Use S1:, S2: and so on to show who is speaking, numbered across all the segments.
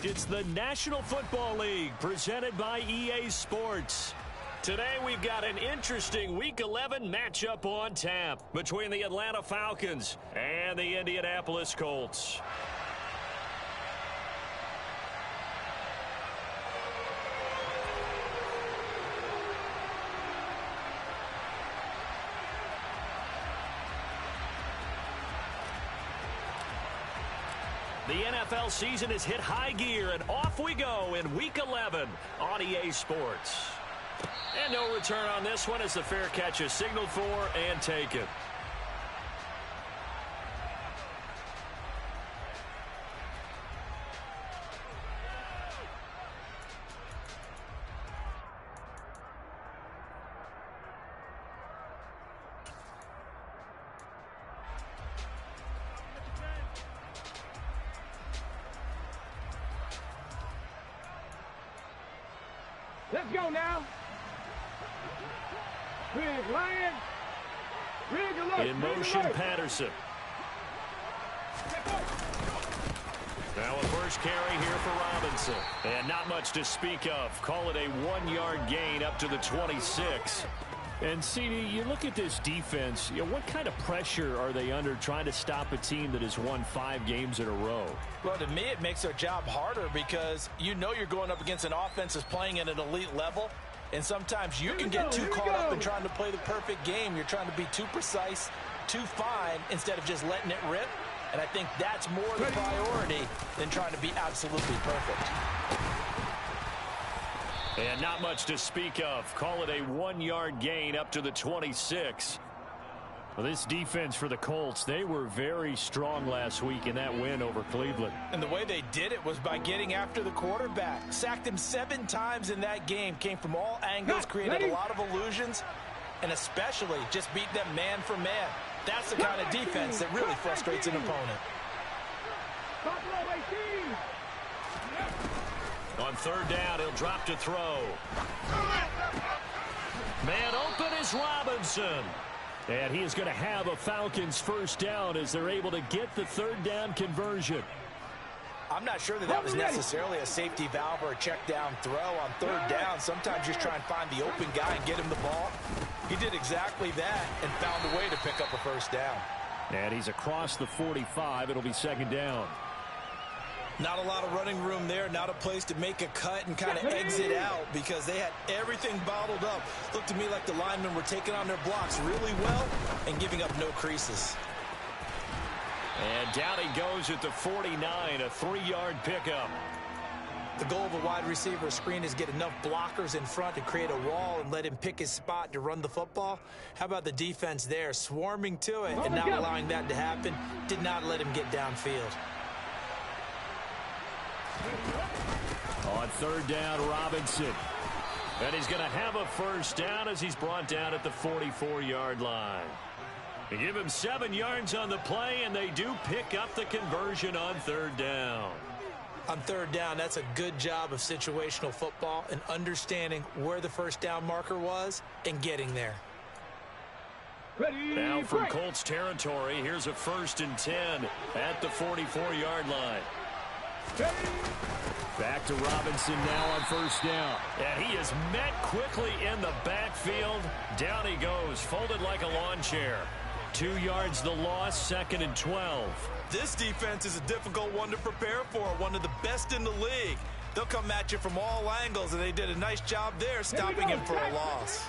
S1: It's the National Football League presented by EA Sports. Today we've got an interesting Week 11 matchup on tap between the Atlanta Falcons and the Indianapolis Colts. The NFL season has hit high gear, and off we go in Week 11 on EA Sports. And no return on this one as the fair catch is signaled for and taken.
S2: Let's go now. Big Lion. Big alert.
S1: In motion, Patterson. Now a first carry here for Robinson. And not much to speak of. Call it a 1-yard gain up to the 26. And, CD, you look at this defense, what kind of pressure are they under trying to stop a team that has won 5 games in a row?
S3: Well, to me, it makes their job harder because you know you're going up against an offense that's playing at an elite level, and sometimes you can get too caught up in trying to play the perfect game. You're trying to be too precise, too fine, instead of just letting it rip. And I think that's more the priority than trying to be absolutely perfect.
S1: And not much to speak of. Call it a 1-yard gain up to the 26. Well, this defense for the Colts, they were very strong last week in that win over Cleveland.
S3: And the way they did it was by getting after the quarterback. Sacked him 7 times in that game. Came from all angles, created a lot of illusions, and especially just beat them man for man. That's the kind of defense that really frustrates an opponent.
S1: On third down, he'll drop to throw. Man open is Robinson. And he is going to have a Falcons first down as they're able to get the third down conversion.
S3: I'm not sure that was necessarily a safety valve or a check down throw on third down. Sometimes just try and find the open guy and get him the ball. He did exactly that and found a way to pick up a first down.
S1: And he's across the 45. It'll be second down.
S3: Not a lot of running room there, not a place to make a cut and kind of exit out because they had everything bottled up. Looked to me like the linemen were taking on their blocks really well and giving up no creases.
S1: And down he goes at the 49, a 3-yard pickup.
S3: The goal of a wide receiver screen is get enough blockers in front to create a wall and let him pick his spot to run the football. How about the defense there, swarming to it and not allowing that to happen? Did not let him get downfield.
S1: On third down, Robinson. And he's going to have a first down as he's brought down at the 44-yard line. They give him 7 yards on the play, and they do pick up the conversion on third down.
S3: On third down, that's a good job of situational football and understanding where the first down marker was and getting there.
S1: Now from Colts territory, here's a 1st and 10 at the 44-yard line. Back to Robinson now on first down. And he is met quickly in the backfield. Down he goes, folded like a lawn chair. 2 yards the loss, 2nd and 12.
S3: This defense is a difficult one to prepare for, one of the best in the league. They'll come at you from all angles, and they did a nice job there stopping him for a loss.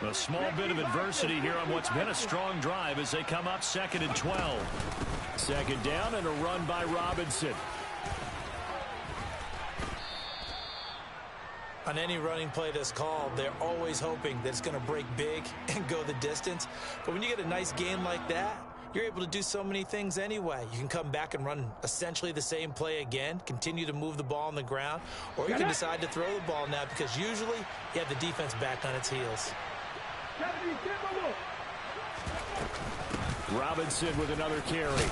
S1: A small bit of adversity here on what's been a strong drive as they come up 2nd and 12. Second down and a run by Robinson.
S3: On any running play that's called, they're always hoping that it's going to break big and go the distance. But when you get a nice game like that, you're able to do so many things anyway. You can come back and run essentially the same play again, continue to move the ball on the ground, or you can decide to throw the ball now because usually you have the defense back on its heels.
S1: Robinson with another carry.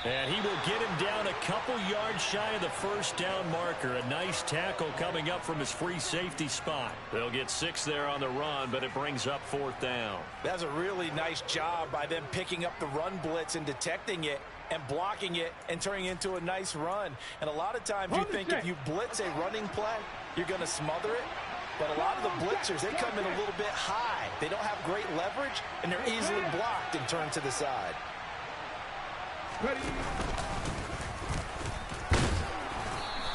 S1: And he will get him down a couple yards shy of the first down marker. A nice tackle coming up from his free safety spot. They'll get 6 there on the run, but it brings up 4th down.
S3: That's a really nice job by them picking up the run blitz and detecting it and blocking it and turning it into a nice run. And a lot of times you think if you blitz a running play, you're going to smother it. But a lot of the blitzers, they come in a little bit high. They don't have great leverage, and they're easily blocked and turned to the side.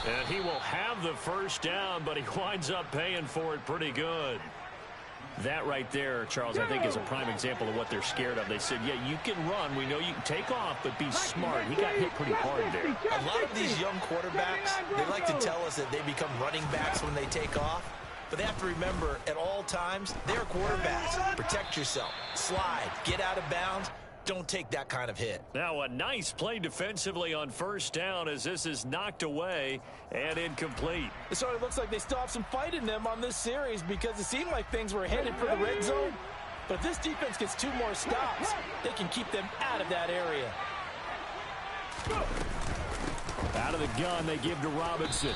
S1: And he will have the first down, but he winds up paying for it pretty good. That right there, Charles, I think is a prime example of what they're scared of. They said, yeah, you can run. We know you can take off, but be smart. He got hit pretty hard there.
S3: A lot of these young quarterbacks, they like to tell us that they become running backs when they take off. But they have to remember, at all times, they're quarterbacks. Protect yourself. Slide. Get out of bounds. Don't take that kind of hit.
S1: Now a nice play defensively on first down as this is knocked away and incomplete.
S3: It sort of looks like they still have some fight in them on this series because it seemed like things were headed for the red zone. But if this defense gets 2 more stops, they can keep them out of that area.
S1: Out of the gun, they give to Robinson.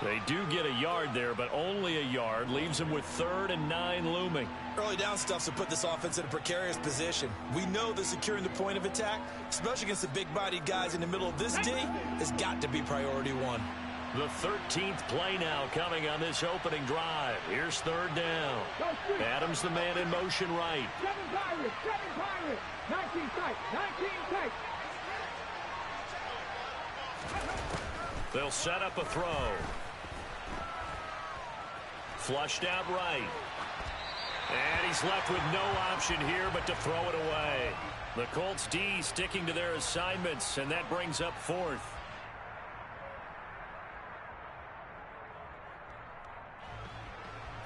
S1: They do get a yard there, but only a yard. Leaves them with 3rd and 9 looming.
S3: Early down stuff's to put this offense in a precarious position. We know that securing the point of attack, especially against the big-bodied guys in the middle of this D, has got to be priority 1.
S1: The 13th play now coming on this opening drive. Here's 3rd down. Adams the man in motion right.
S2: 7 Pirates, 19 tight, 19 tight.
S1: They'll set up a throw. Flushed out right. And he's left with no option here but to throw it away. The Colts D sticking to their assignments, and that brings up 4th.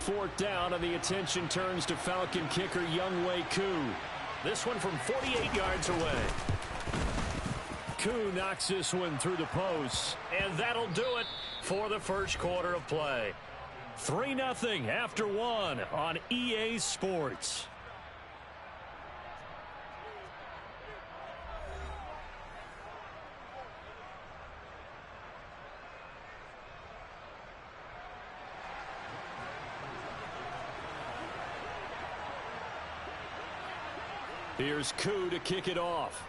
S1: Fourth down, and the attention turns to Falcon kicker Younghoe Koo. This one from 48 yards away. Koo knocks this one through the posts, and that'll do it for the first quarter of play. 3-0 after 1 on EA Sports. Here's Koo to kick it off.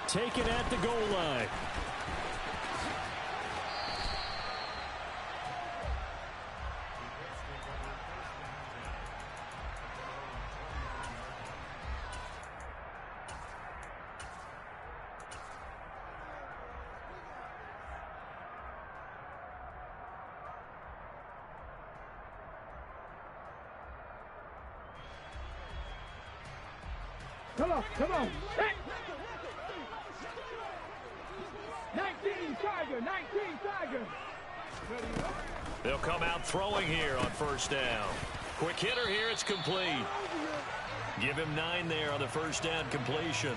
S1: Taken at the goal line.
S2: Come on. Hey. 19 Tiger.
S1: They'll come out throwing here on first down. Quick hitter here, it's complete. Give him 9 there on the first down completion.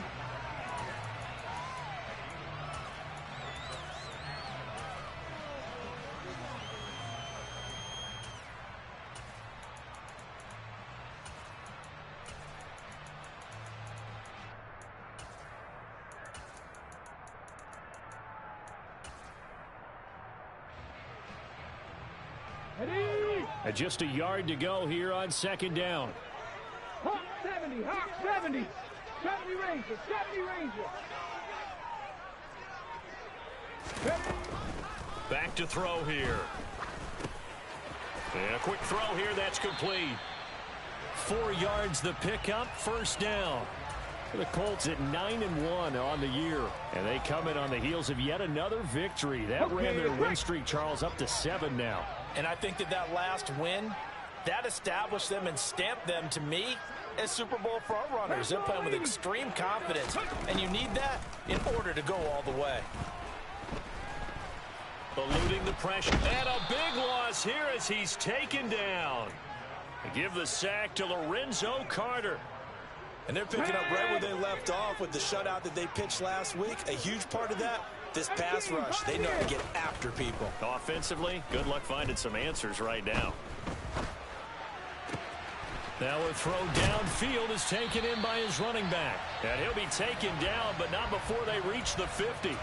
S1: And just a yard to go here on second down.
S2: Hawk 70. 70 Ranger.
S1: Back to throw here. And a quick throw here, that's complete. 4 yards the pickup, first down. The Colts at 9-1 on the year. And they come in on the heels of yet another victory. That ran their win streak, Charles, up to 7 now.
S3: And I think that last win, that established them and stamped them, to me, as Super Bowl frontrunners. They're playing with extreme confidence, and you need that in order to go all the way.
S1: Eluding the pressure. And a big loss here as he's taken down. They give the sack to Lorenzo Carter.
S3: And they're picking up right where they left off with the shutout that they pitched last week. A huge part of that, this pass rush. They know how to get after people.
S1: Offensively, good luck finding some answers right now. Now a throw downfield is taken in by his running back. And he'll be taken down, but not before they reach the 50.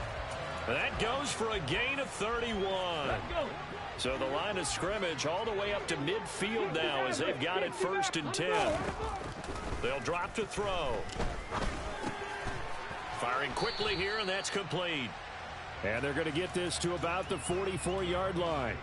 S1: That goes for a gain of 31. So the line of scrimmage all the way up to midfield now as they've got it 1st and 10. They'll drop to throw. Firing quickly here, and that's complete.
S2: And they're going to get this to about the 44-yard line.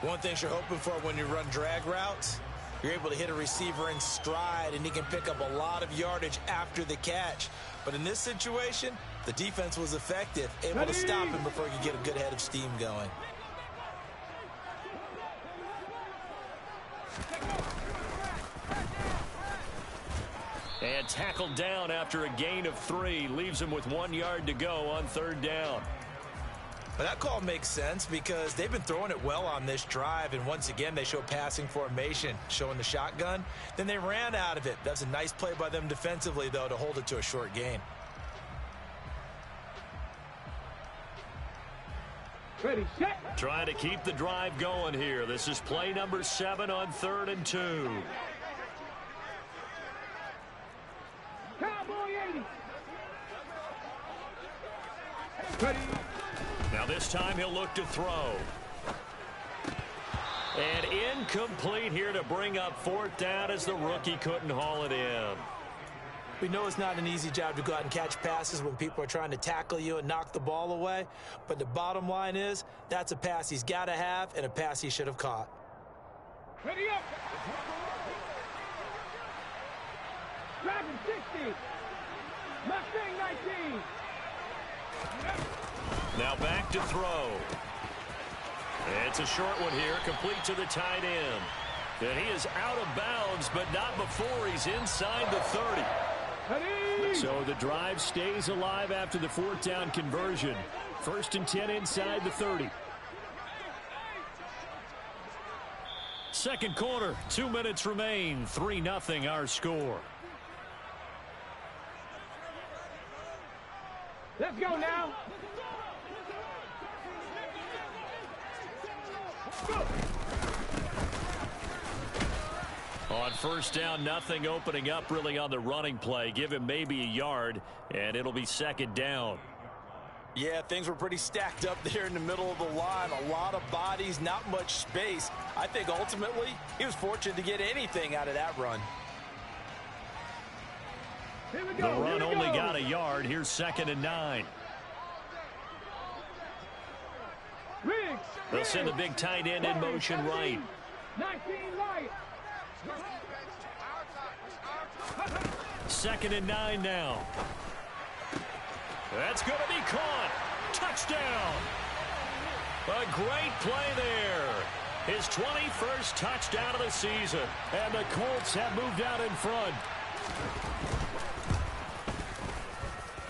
S3: One thing you're hoping for when you run drag routes, you're able to hit a receiver in stride, and he can pick up a lot of yardage after the catch. But in this situation, the defense was effective, able to stop him before he could get a good head of steam going.
S1: And tackled down after a gain of 3. Leaves him with 1 yard to go on 3rd down.
S3: But that call makes sense because they've been throwing it well on this drive, and once again they show passing formation, showing the shotgun. Then they ran out of it. That's a nice play by them defensively, though, to hold it to a short gain.
S2: Ready, set.
S1: Trying to keep the drive going here. This is play number 7 on 3rd and 2.
S2: Cowboy 80. Ready.
S1: Now this time he'll look to throw. And incomplete here to bring up 4th down as the rookie couldn't haul it in.
S3: We know it's not an easy job to go out and catch passes when people are trying to tackle you and knock the ball away. But the bottom line is that's a pass he's got to have and a pass he should have caught.
S2: Ready up. Driving 60. Mustang 19.
S1: Now back to throw. It's a short one here, complete to the tight end. And he is out of bounds, but not before he's inside the 30.
S2: Ready.
S1: So the drive stays alive after the 4th down conversion. 1st and 10 inside the 30. Second quarter, 2 minutes remain. 3-0 our score.
S2: Let's go now. Go.
S1: On 1st down, nothing opening up really on the running play. Give him maybe a yard, and it'll be 2nd down.
S3: Yeah, things were pretty stacked up there in the middle of the line. A lot of bodies, not much space. I think ultimately he was fortunate to get anything out of that run.
S2: Here we
S1: The
S2: go.
S1: run only got a yard. Here's 2nd and 9.
S2: Riggs.
S1: They'll send the big tight end in motion right.
S2: 19 right.
S1: 2nd and 9 now. That's going to be caught. Touchdown. A great play there. His 21st touchdown of the season. And the Colts have moved out in front.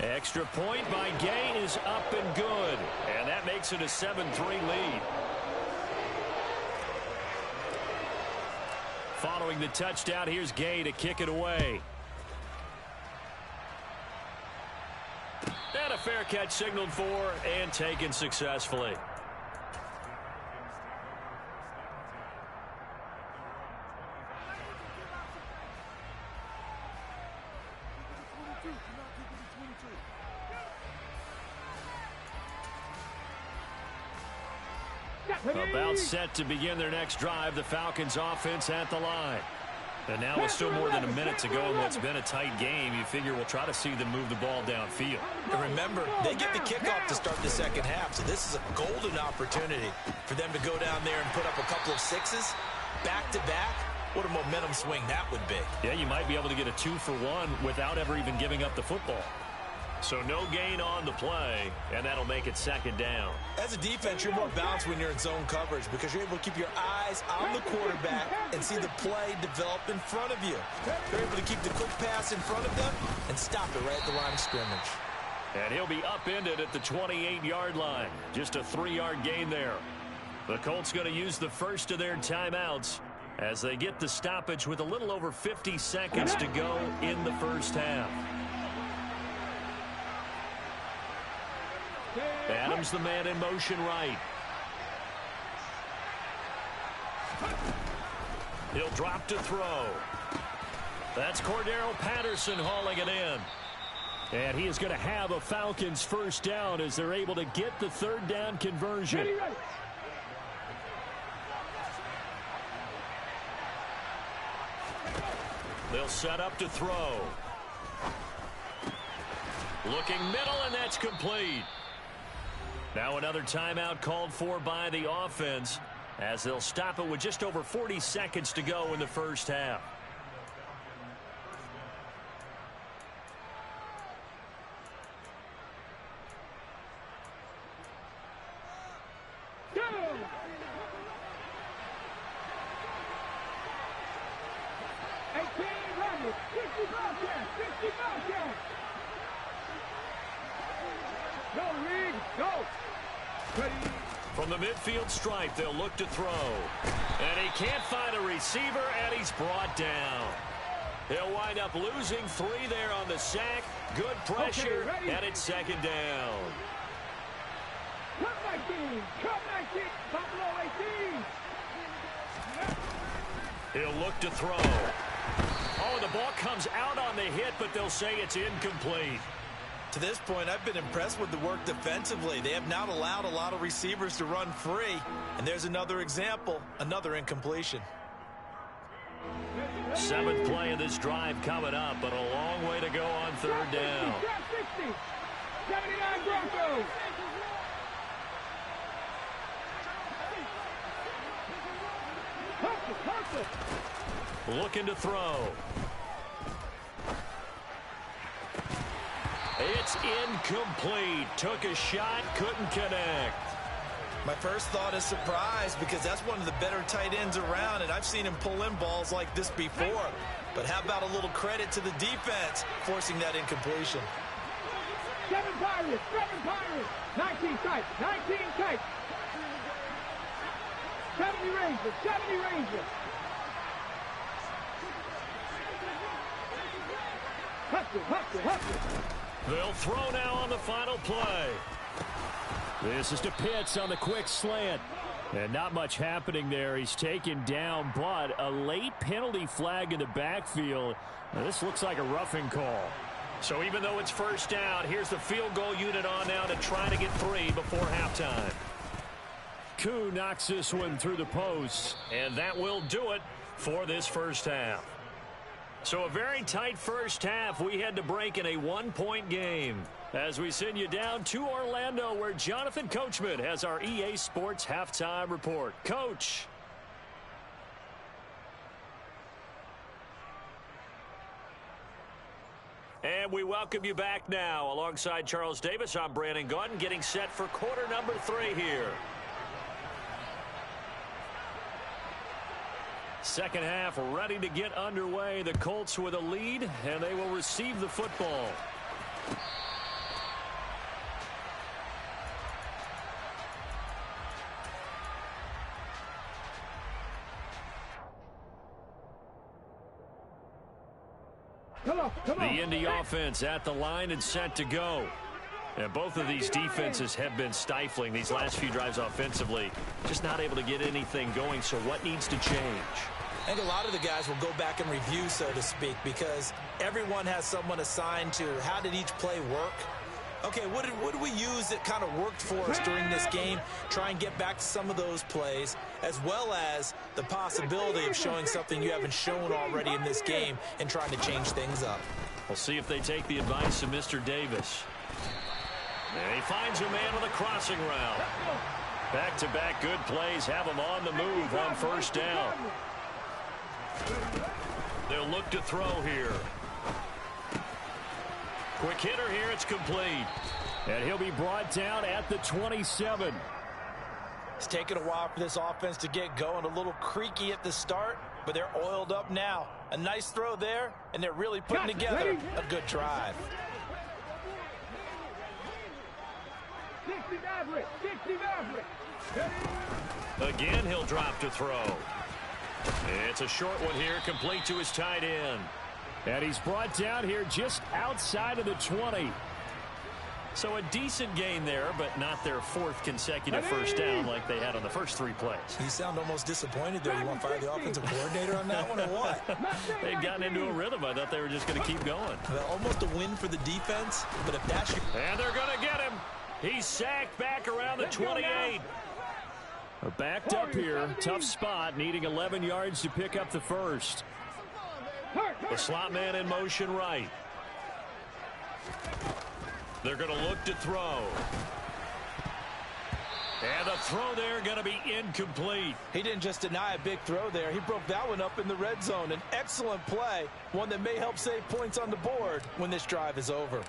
S1: Extra point by Gay is up and good. And that makes it a 7-3 lead. Following the touchdown, here's Gay to kick it away. And a fair catch signaled for and taken successfully. About set to begin their next drive. The Falcons offense at the line. And now with still more than a minute to go in what's been a tight game, you figure we'll try to see them move the ball downfield.
S3: And remember, they get the kickoff to start the second half, so this is a golden opportunity for them to go down there and put up a couple of sixes back-to-back. What a momentum swing that would be.
S1: Yeah, you might be able to get a 2-for-1 without ever even giving up the football. So no gain on the play, and that'll make it 2nd down.
S3: As a defense, you're more balanced when you're in zone coverage because you're able to keep your eyes on the quarterback and see the play develop in front of you. You're able to keep the quick pass in front of them and stop it right at the line of scrimmage.
S1: And he'll be upended at the 28-yard line. Just a 3-yard gain there. The Colts going to use the first of their timeouts as they get the stoppage with a little over 50 seconds to go in the first half. Adams the man in motion right. He'll drop to throw. That's Cordero Patterson hauling it in. And he is going to have a Falcons first down as they're able to get the 3rd down conversion. They'll set up to throw. Looking middle, and that's complete. Now another timeout called for by the offense as they'll stop it with just over 40 seconds to go in the first half. From the midfield stripe, they'll look to throw. And he can't find a receiver, and he's brought down. He'll wind up losing 3 there on the sack. Good pressure, and it's second down.
S2: Cut 19, cut 19, Buffalo 18.
S1: He'll look to throw. Oh, the ball comes out on the hit, but they'll say it's incomplete.
S3: To this point, I've been impressed with the work defensively. They have not allowed a lot of receivers to run free. And there's another example, another incompletion.
S1: 7th play of this drive coming up, but a long way to go on 3rd down.
S2: 60, 79 Broncos.
S1: Looking to throw. It's incomplete. Took a shot, couldn't connect.
S3: My first thought is surprise because that's one of the better tight ends around, and I've seen him pull in balls like this before. But how about a little credit to the defense forcing that incompletion?
S2: 7 Pirates, 19 tight, 19 tight. 70 Rangers, 70 Rangers. Hustle.
S1: They'll throw now on the final play. This is to Pitts on the quick slant. And not much happening there. He's taken down, but a late penalty flag in the backfield. Now, this looks like a roughing call. So even though it's first down, here's the field goal unit on now to try to get 3 before halftime. Koo knocks this one through the post, and that will do it for this first half. So a very tight first half. We had to break in a 1-point game as we send you down to Orlando, where Jonathan Coachman has our EA Sports halftime report. Coach. And we welcome you back now. Alongside Charles Davis, I'm Brandon Gaudin, getting set for quarter number 3 here. Second half ready to get underway. The Colts with a lead, and they will receive the football.
S2: Come on.
S1: The Indy offense at the line and set to go. And both of these defenses have been stifling these last few drives offensively. Just not able to get anything going, so what needs to change?
S3: I think a lot of the guys will go back and review, so to speak, because everyone has someone assigned to how did each play work. Okay, what did we use that kind of worked for us during this game? Try and get back to some of those plays, as well as the possibility of showing something you haven't shown already in this game and trying to change things up.
S1: We'll see if they take the advice of Mr. Davis. And he finds a man on the crossing route. Back-to-back good plays have him on the move on first down. They'll look to throw here. Quick hitter here, it's complete. And he'll be brought down at the 27.
S3: It's taken a while for this offense to get going. A little creaky at the start, but they're oiled up now. A nice throw there, and they're really putting together a good drive.
S2: 60 Maverick.
S1: Again, he'll drop to throw. It's a short one here, complete to his tight end. And he's brought down here just outside of the 20. So a decent gain there, but not their 4th consecutive first down like they had on the first 3 plays.
S3: You sound almost disappointed there. You want to fire the offensive coordinator on that one or what?
S1: They'd gotten into a rhythm. I thought they were just going to keep going.
S3: Well, almost a win for the defense, but if that's your...
S1: And they're going to get him. He's sacked back around the 28. Backed up here. Tough spot, needing 11 yards to pick up the first. The slot man in motion right. They're going to look to throw. And the throw there going to be incomplete.
S3: He didn't just deny a big throw there. He broke that one up in the red zone. An excellent play, one that may help save points on the board when this drive is over.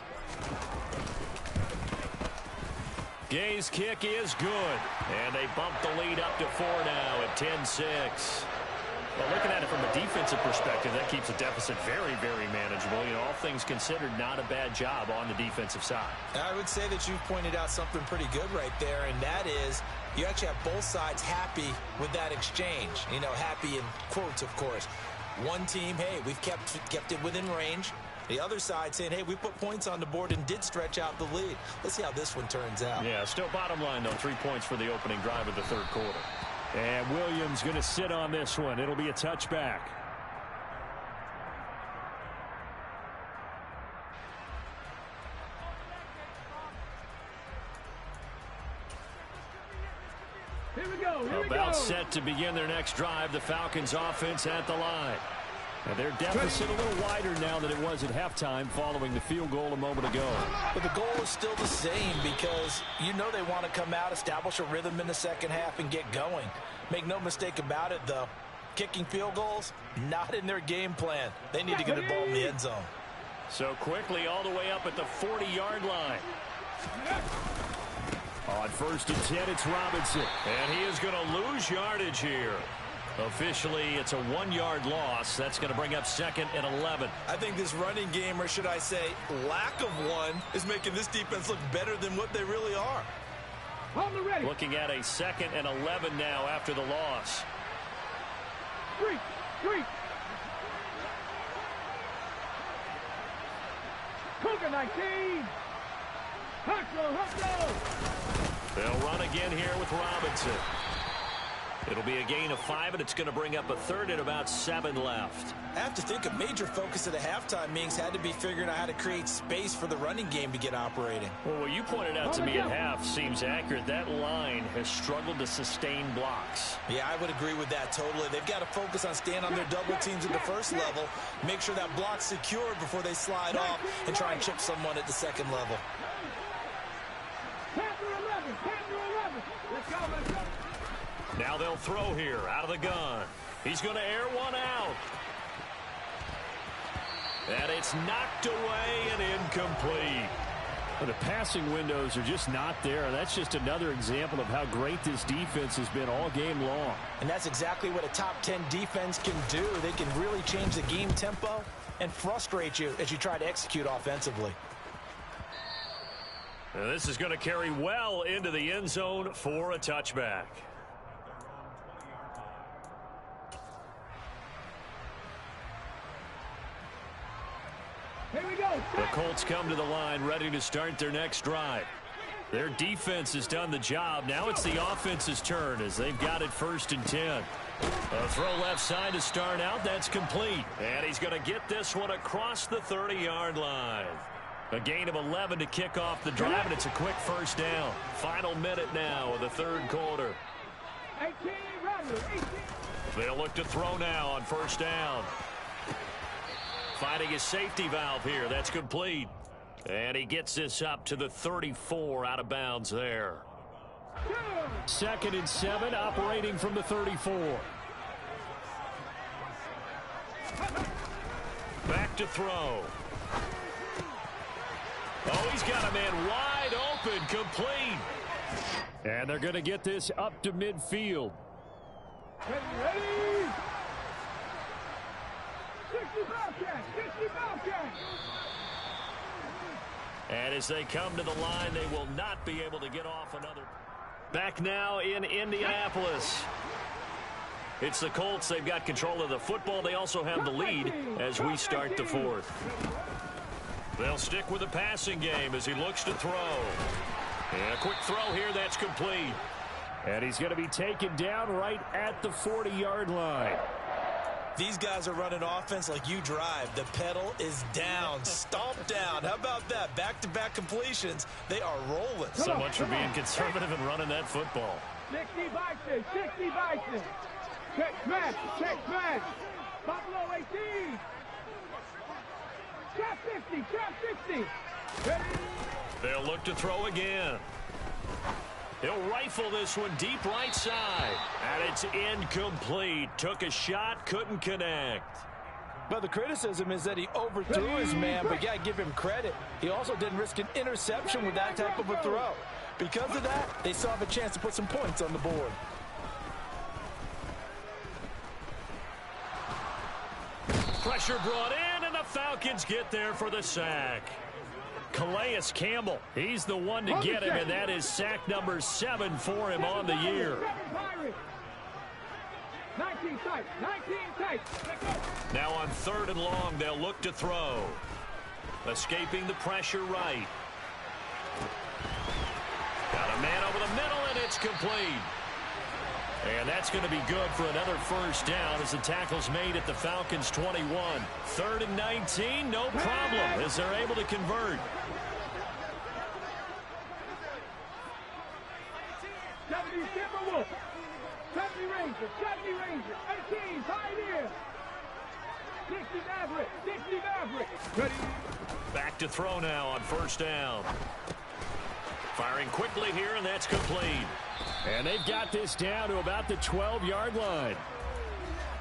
S1: Gay's kick is good. And they bump the lead up to 4 now at 10-6. Well, looking at it from a defensive perspective, that keeps the deficit very, very manageable. You know, all things considered, not a bad job on the defensive side.
S3: I would say that you've pointed out something pretty good right there, and that is you actually have both sides happy with that exchange. You know, happy in quotes, of course. One team, hey, we've kept it within range. The other side saying, hey, we put points on the board and did stretch out the lead. Let's see how this one turns out.
S1: Yeah, still bottom line, though, 3 points for the opening drive of the third quarter. And Williams going to sit on this one. It'll be a touchback.
S2: Here we go.
S1: About set to begin their next drive. The Falcons offense at the line. And their deficit a little wider now than it was at halftime following the field goal a moment ago.
S3: But the goal is still the same because you know they want to come out, establish a rhythm in the second half, and get going. Make no mistake about it, though. Kicking field goals, not in their game plan. They need to get the ball in the end zone.
S1: So quickly all the way up at the 40-yard line. On 1st and 10, it's Robinson. And he is going to lose yardage here. Officially, it's a 1-yard loss. That's going to bring up 2nd and 11.
S3: I think this running game, or should I say lack of one, is making this defense look better than what they really are.
S1: Looking at a 2nd and 11 now after the loss.
S2: Cougar 19. Hustle.
S1: They'll run again here with Robinson. It'll be a gain of 5, and it's going to bring up a 3rd and about 7 left.
S3: I have to think a major focus of the halftime meetings had to be figuring out how to create space for the running game to get operating.
S1: Well, what you pointed out to me at half seems accurate. That line has struggled to sustain blocks.
S3: Yeah, I would agree with that totally. They've got to focus on staying on their double teams at the first level, make sure that block's secured before they slide off and try and chip someone at the second level.
S1: Now they'll throw here out of the gun. He's going to air one out. And it's knocked away and incomplete. Well, the passing windows are just not there. That's just another example of how great this defense has been all game long.
S3: And that's exactly what a top 10 defense can do. They can really change the game tempo and frustrate you as you try to execute offensively.
S1: And this is going to carry well into the end zone for a touchback.
S2: Here we go.
S1: The Colts come to the line ready to start their next drive. Their defense has done the job. Now it's the offense's turn as they've got it 1st and 10. A throw left side to start out. That's complete. And he's going to get this one across the 30-yard line. A gain of 11 to kick off the drive, and it's a quick 1st down. Final minute now of the third quarter.
S2: 18, 18.
S1: They'll look to throw now on 1st down. Finding his safety valve here. That's complete. And he gets this up to the 34 out of bounds there. 2nd and 7 operating from the 34. Back to throw. Oh, he's got a man wide open, complete. And they're going to get this up to midfield.
S2: Ready? 65 catch, 65 catch.
S1: And as they come to the line, they will not be able to get off another. Back now in Indianapolis. It's the Colts. They've got control of the football. They also have the lead as we start the 4th. They'll stick with the passing game as he looks to throw. And a quick throw here. That's complete. And he's going to be taken down right at the 40-yard line.
S3: These guys are running offense like you drive. The pedal is down, stomped down. How about that? Back-to-back completions. They are rolling.
S1: So much for being conservative and running that football.
S2: 60 Bison, 60 Bison. Check smash, Buffalo 18. Trap 50, trap 50. Ready?
S1: They'll look to throw again. He'll rifle this one deep right side. And it's incomplete. Took a shot, couldn't connect.
S3: But the criticism is that he overthrew his man, but yeah, give him credit. He also didn't risk an interception with that type of a throw. Because of that, they still have a chance to put some points on the board.
S1: Pressure brought in, and the Falcons get there for the sack. Calais Campbell, he's the one to get him, and that is sack number 7 for him on the year.
S2: 19 tight, 19 tight.
S1: Now on 3rd and long, they'll look to throw. Escaping the pressure right. Got a man over the middle, and it's complete. And that's going to be good for another first down as the tackle's made at the Falcons' 21. 3rd and 19, no problem as they're able to convert.
S2: 70 Timberwolves. 70 Rangers, 70 Rangers, 18 Pioneers. 60 Maverick, 60 Maverick. Ready?
S1: Back to throw now on 1st down. Firing quickly here, and that's complete. And they've got this down to about the 12-yard line.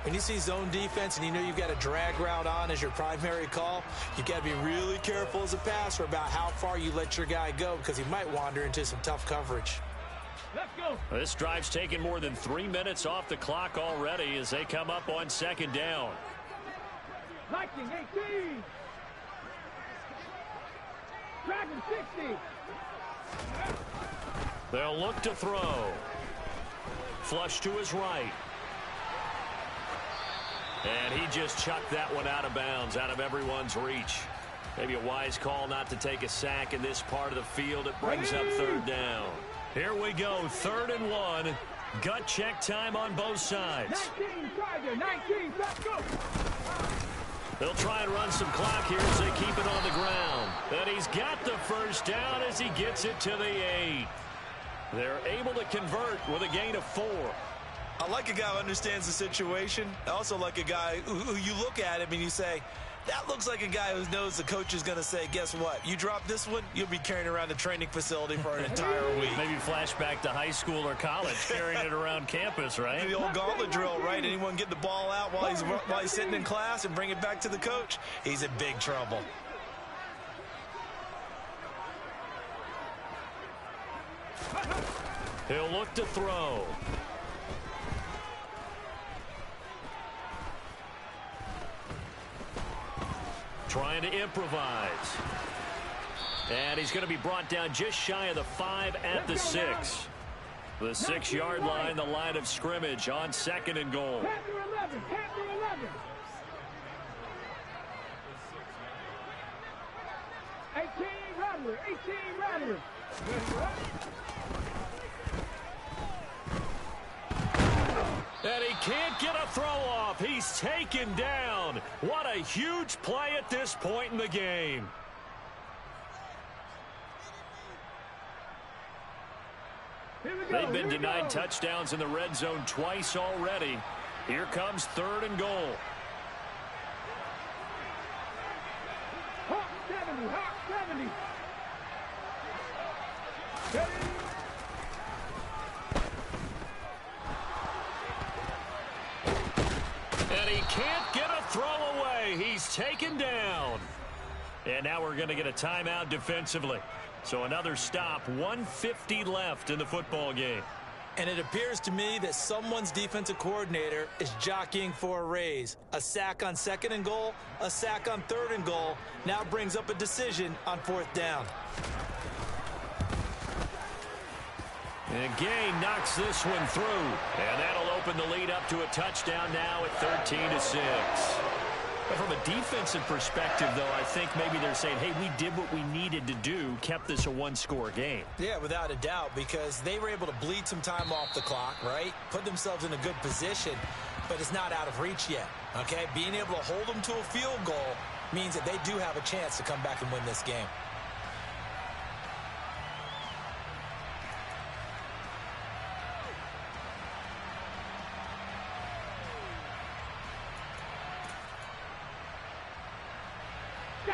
S3: When you see zone defense and you know you've got a drag route on as your primary call, you've got to be really careful as a passer about how far you let your guy go because he might wander into some tough coverage.
S2: Let's go.
S1: This drive's taken more than 3 minutes off the clock already as they come up on 2nd down.
S2: Lightning 18. Dragon 60.
S1: They'll look to throw. Flush to his right. And he just chucked that one out of bounds, out of everyone's reach. Maybe a wise call not to take a sack in this part of the field. It brings up 3rd down. Here we go, 3rd and 1. Gut check time on both sides.
S2: 19, Tiger, 19, let's go.
S1: They'll try and run some clock here as they keep it on the ground. And he's got the first down as he gets it to the 8. They're able to convert with a gain of 4.
S3: I like a guy who understands the situation. I also like a guy who you look at him and you say, that looks like a guy who knows the coach is going to say, guess what? You drop this one, you'll be carrying around the training facility for an entire week.
S1: Maybe flashback to high school or college, carrying it around campus, right?
S3: The old gauntlet drill, right? Anyone get the ball out while he's sitting in class and bring it back to the coach? He's in big trouble.
S1: He'll look to throw. Trying to improvise. And he's going to be brought down just shy of the 5 at the 6. The 6-yard line, the line of scrimmage on 2nd and goal.
S2: Panther 11, Panther 11. 18 Rattler, 18 Rattler.
S1: And he can't get a throw off. He's taken down. What a huge play at this point in the game. They've been denied touchdowns in the red zone twice already. Here comes 3rd and goal.
S2: Hawk 70, Hawk 70.
S1: And he can't get a throw away. He's taken down. And now we're going to get a timeout defensively. So another stop, 1:50 left in the football game.
S3: And it appears to me that someone's defensive coordinator is jockeying for a raise. A sack on 2nd and goal, a sack on 3rd and goal, now brings up a decision on 4th down.
S1: And Gay knocks this one through. And that'll open the lead up to a touchdown now at 13-6. But from a defensive perspective, though, I think maybe they're saying, hey, we did what we needed to do, kept this a one-score game.
S3: Yeah, without a doubt, because they were able to bleed some time off the clock, right? Put themselves in a good position, but it's not out of reach yet, okay? Being able to hold them to a field goal means that they do have a chance to come back and win this game.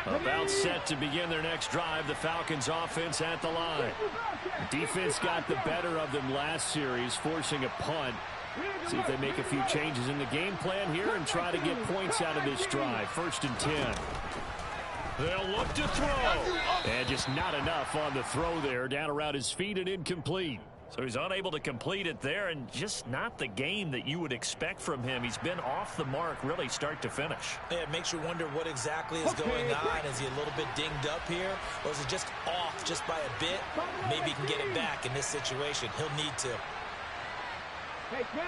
S1: About set to begin their next drive, the Falcons offense at the line. Defense got the better of them last series, forcing a punt. See if they make a few changes in the game plan here and try to get points out of this drive. 1st and 10. They'll look to throw. And just not enough on the throw there. Down around his feet and incomplete. So he's unable to complete it there, and just not the game that you would expect from him. He's been off the mark really start to finish.
S3: Yeah, it makes you wonder what exactly is going on. Is he a little bit dinged up here, or is it just off just by a bit? Maybe he can get it back in this situation. He'll need to.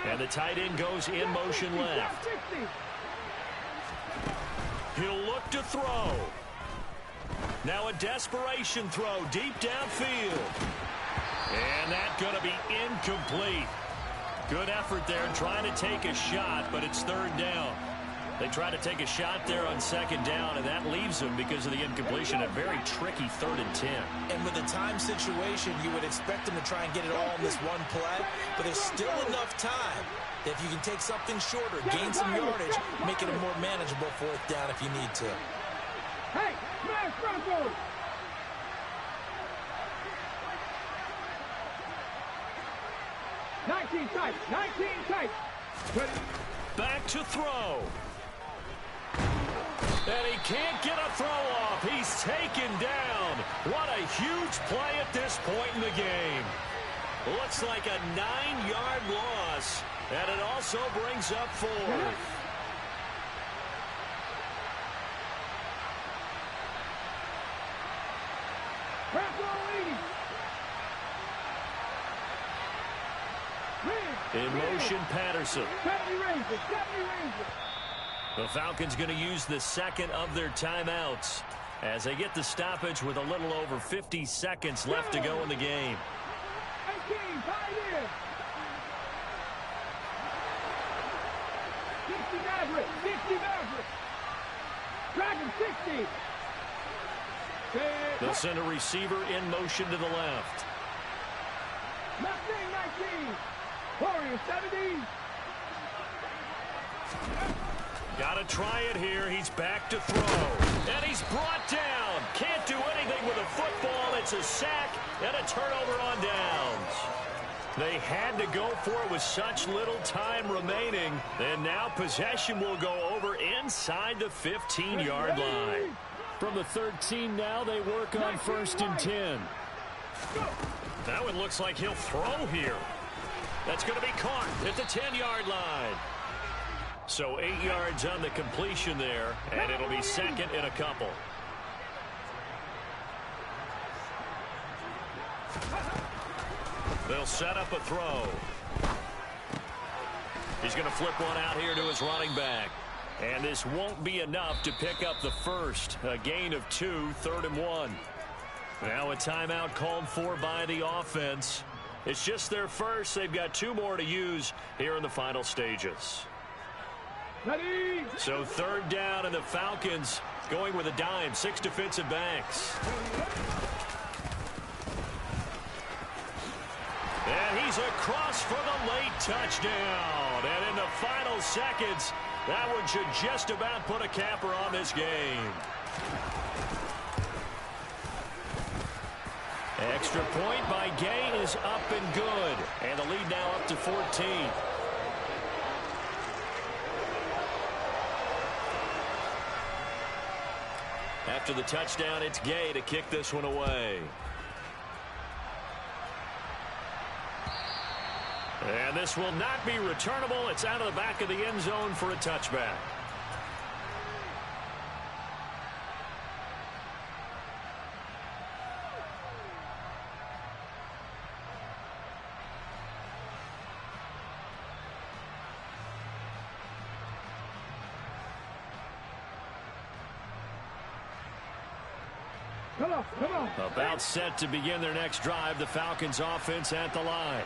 S1: And the tight end goes in motion left. He'll look to throw. Now a desperation throw deep downfield. And that's going to be incomplete. Good effort there trying to take a shot, but it's 3rd down. They try to take a shot there on 2nd down, and that leaves them, because of the incompletion, a very tricky 3rd and 10.
S3: And with the time situation, you would expect them to try and get it all in this one play, but there's still enough time that if you can take something shorter, gain some yardage, make it a more manageable 4th down if you need to.
S2: Hey, smash Broncos! Nineteen tight.
S1: Back to throw. And he can't get a throw off. He's taken down. What a huge play at this point in the game. Looks like a 9-yard loss. And it also brings up 4th. In motion, Patterson. The Falcons going to use the 2nd of their timeouts as they get the stoppage with a little over 50 seconds left to go in the game.
S2: 18, tied in. 60 Maverick. Dragon 60.
S1: They'll send a receiver in motion to the left.
S2: Left wing 19. Warrior 70.
S1: Got to try it here. He's back to throw. And he's brought down. Can't do anything with a football. It's a sack and a turnover on downs. They had to go for it with such little time remaining. And now possession will go over inside the 15-yard line. From the 13 now, they work on 1st and 10. That one looks like he'll throw here. That's going to be caught at the 10-yard line. So 8 yards on the completion there, and it'll be 2nd and a couple. They'll set up a throw. He's going to flip one out here to his running back. And this won't be enough to pick up the 1st. A gain of 2, 3rd and 1. Now a timeout called for by the offense. It's just their 1st. They've got 2 more to use here in the final stages.
S2: Ready.
S1: So 3rd down, and the Falcons going with a dime. 6 defensive backs. And he's across for the late touchdown. And in the final seconds, that one should just about put a capper on this game. Extra point by Gay is up and good. And the lead now up to 14. After the touchdown, it's Gay to kick this one away. And this will not be returnable. It's out of the back of the end zone for a touchback.
S2: Come on.
S1: About set to begin their next drive, the Falcons offense at the line.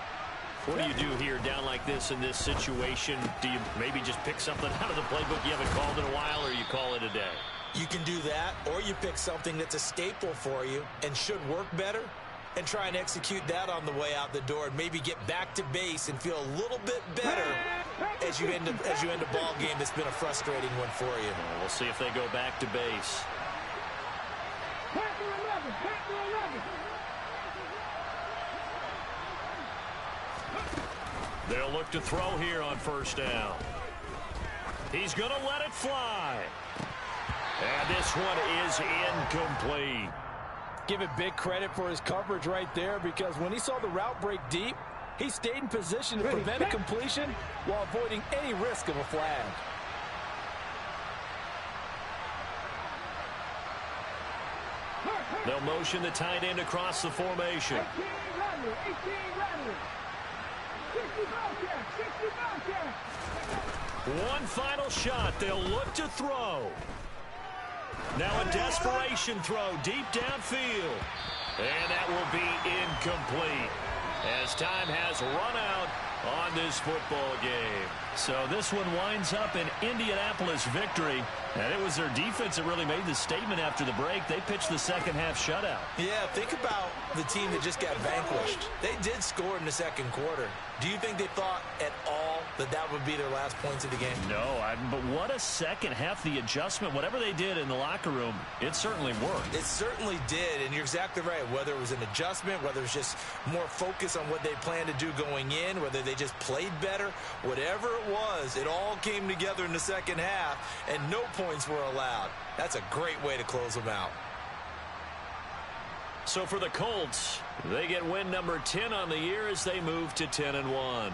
S1: What do you do here down like this in this situation? Do you maybe just pick something out of the playbook you haven't called in a while, or you call it a day?
S3: You can do that, or you pick something that's a staple for you and should work better and try and execute that on the way out the door and maybe get back to base and feel a little bit better as you end a ball game that's been a frustrating one for you.
S1: We'll see if they go back to base.
S2: Back to 11.
S1: They'll look to throw here on first down. He's going to let it fly. And this one is incomplete.
S3: Give it big credit for his coverage right there, because when he saw the route break deep, he stayed in position to prevent a completion while avoiding any risk of a flag.
S1: They'll motion the tight end across the formation.
S2: 18 runners, 18 runners. 60 Bobcats, 60 Bobcats.
S1: One final shot. They'll look to throw. Now a desperation throw deep downfield. And that will be incomplete as time has run out on this football game. So this one winds up an Indianapolis victory. And it was their defense that really made the statement after the break. They pitched the second half shutout.
S3: Yeah, think about the team that just got vanquished. They did score in the second quarter. Do you think they thought at all that that would be their last points of the game?
S1: No, but what a second half. The adjustment, whatever they did in the locker room, it certainly worked.
S3: It certainly did, and you're exactly right. Whether it was an adjustment, whether it was just more focus on what they planned to do going in, whether they just played better, whatever it was, it all came together in the second half, and no points were allowed. That's a great way to close them out.
S1: So for the Colts, they get win number 10 on the year as they move to 10-1.